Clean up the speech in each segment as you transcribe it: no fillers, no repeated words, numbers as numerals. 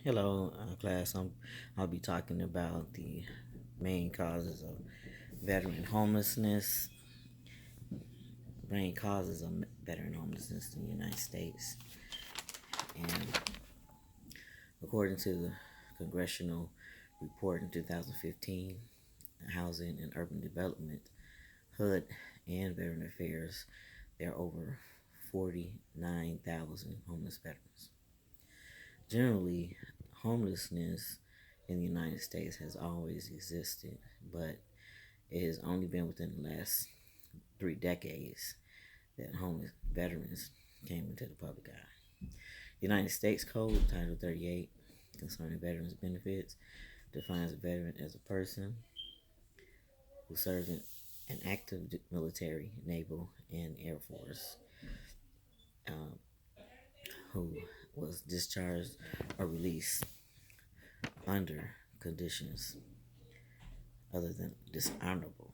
Hello, class. I'll be talking about the main causes of veteran homelessness. Main causes of veteran homelessness in the United States, and according to the congressional report in 2015, Housing and Urban Development, HUD, and Veteran Affairs, there are over 49,000 homeless veterans. Generally, homelessness in the United States has always existed, but it has only been within the last 3 decades that homeless veterans came into the public eye. The United States Code, Title 38, concerning veterans benefits, defines a veteran as a person who serves in an active military, naval, and air force, um, who was discharged or released under conditions other than dishonorable.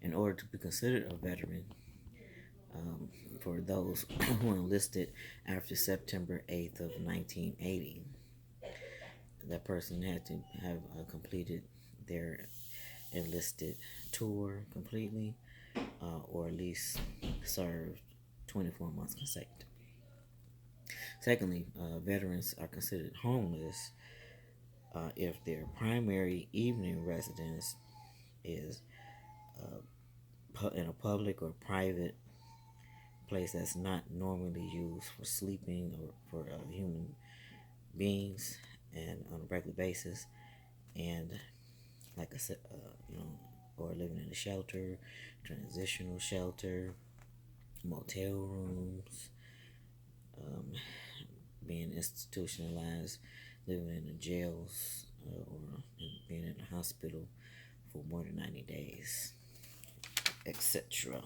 In order to be considered a veteran, um, for those who enlisted after September 8th of 1980, that person had to have completed their enlisted tour completely, or at least served 24 months consecutive. Secondly, veterans are considered homeless if their primary evening residence is in a public or private place that's not normally used for sleeping or for human beings and on a regular basis, and like I said, or living in a shelter, transitional shelter, motel rooms, um, being institutionalized, living in the jails, or being in a hospital for more than 90 days, etc.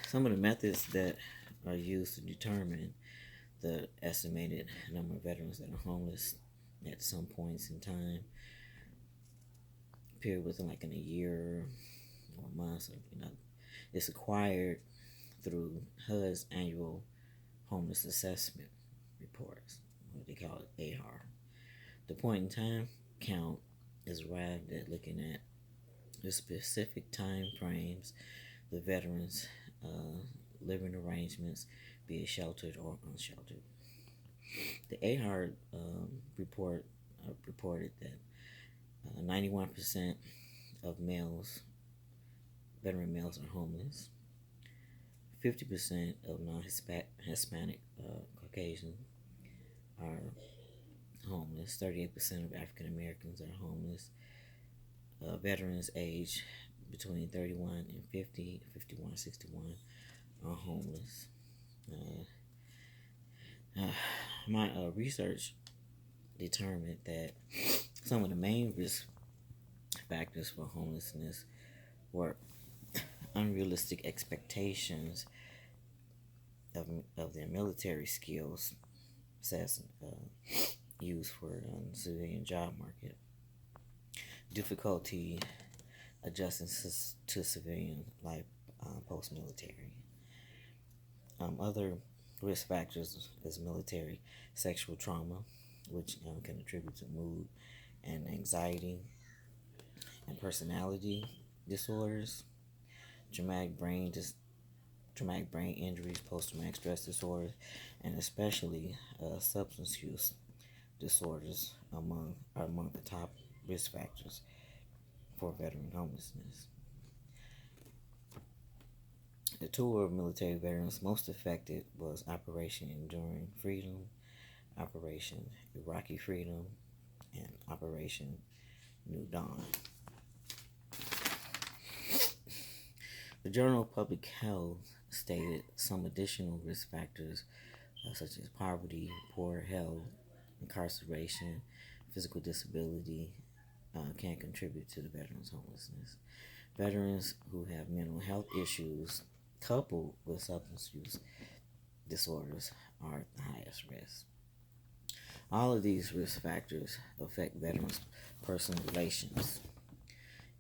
Some of the methods that are used to determine the estimated number of veterans that are homeless at some points in time, period within like in a year or months, it's acquired through HUD's annual homeless assessment reports, what they call it AHAR. The point in time count is arrived at looking at the specific time frames the veterans' living arrangements, be it sheltered or unsheltered. The AHAR report reported that 91% of veteran males are homeless. 50% of non-Hispanic Caucasian are homeless. 38% of African Americans are homeless. Veterans age between 31 and 50, 51, 61 are homeless. My research determined that some of the main risk factors for homelessness were unrealistic expectations of their military skills, success used for the civilian job market, difficulty adjusting to civilian life post-military. Other risk factors is military sexual trauma, which can contribute to mood and anxiety and personality disorders, traumatic brain injuries, post-traumatic stress disorders, and especially substance use disorders are among the top risk factors for veteran homelessness. The two of military veterans most affected was Operation Enduring Freedom, Operation Iraqi Freedom, and Operation New Dawn. The Journal of Public Health stated some additional risk factors such as poverty, poor health, incarceration, physical disability can contribute to the veterans' homelessness. Veterans who have mental health issues coupled with substance use disorders are at the highest risk. All of these risk factors affect veterans' personal relations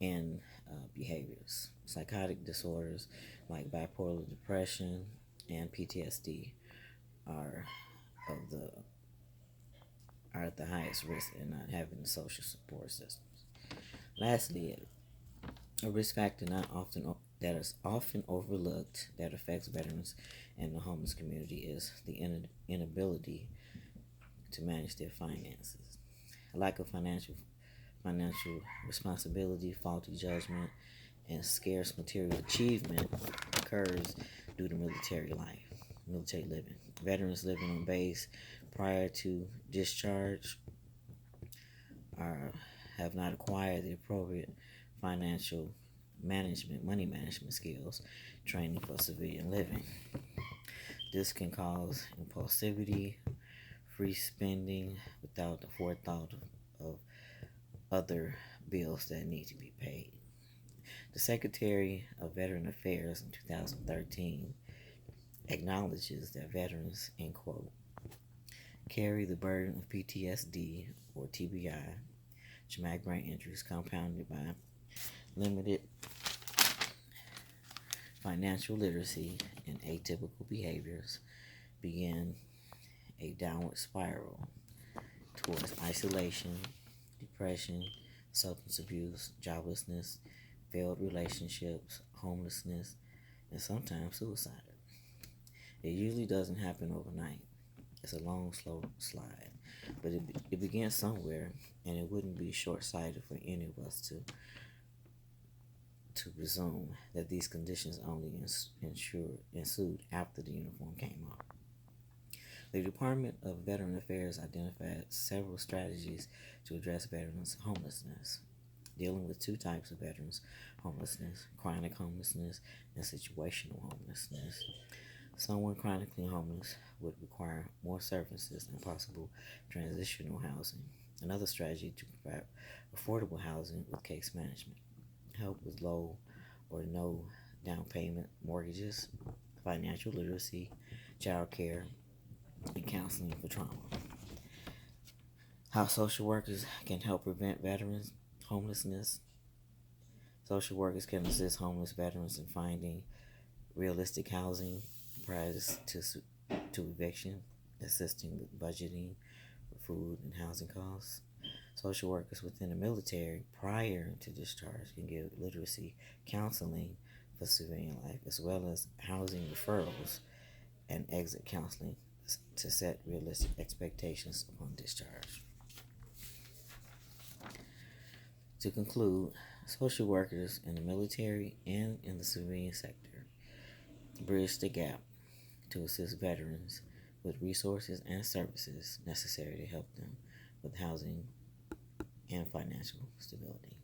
and behaviors. Psychotic disorders like bipolar depression and PTSD are of the are at the highest risk in not having the social support systems. Lastly, a risk factor that is often overlooked that affects veterans and the homeless community is the inability to manage their finances. A lack of financial responsibility, faulty judgment, and scarce material achievement occurs due to military living. Veterans living on base prior to discharge are have not acquired the appropriate financial money management skills, training for civilian living. This can cause impulsivity, free spending without the forethought of other bills that need to be paid. The Secretary of Veteran Affairs in 2013 acknowledges that veterans, end quote, carry the burden of PTSD or TBI, traumatic brain injuries compounded by limited financial literacy and atypical behaviors, begin a downward spiral towards isolation, depression, substance abuse, joblessness, failed relationships, homelessness, and sometimes suicide. It usually doesn't happen overnight. It's a long, slow slide. But it begins somewhere, and it wouldn't be short-sighted for any of us to presume that these conditions only ensued after the uniform came off. The Department of Veteran Affairs identified several strategies to address veterans' homelessness, dealing with two types of veterans homelessness: chronic homelessness and situational homelessness. Someone chronically homeless would require more services and possible transitional housing. Another strategy to provide affordable housing with case management, help with low or no down payment mortgages, financial literacy, child care, and counseling for trauma. How social workers can help prevent veterans homelessness. Social workers can assist homeless veterans in finding realistic housing prior to eviction, assisting with budgeting for food and housing costs. Social workers within the military prior to discharge can give literacy counseling for civilian life, as well as housing referrals and exit counseling to set realistic expectations upon discharge. To conclude, social workers in the military and in the civilian sector bridge the gap to assist veterans with resources and services necessary to help them with housing and financial stability.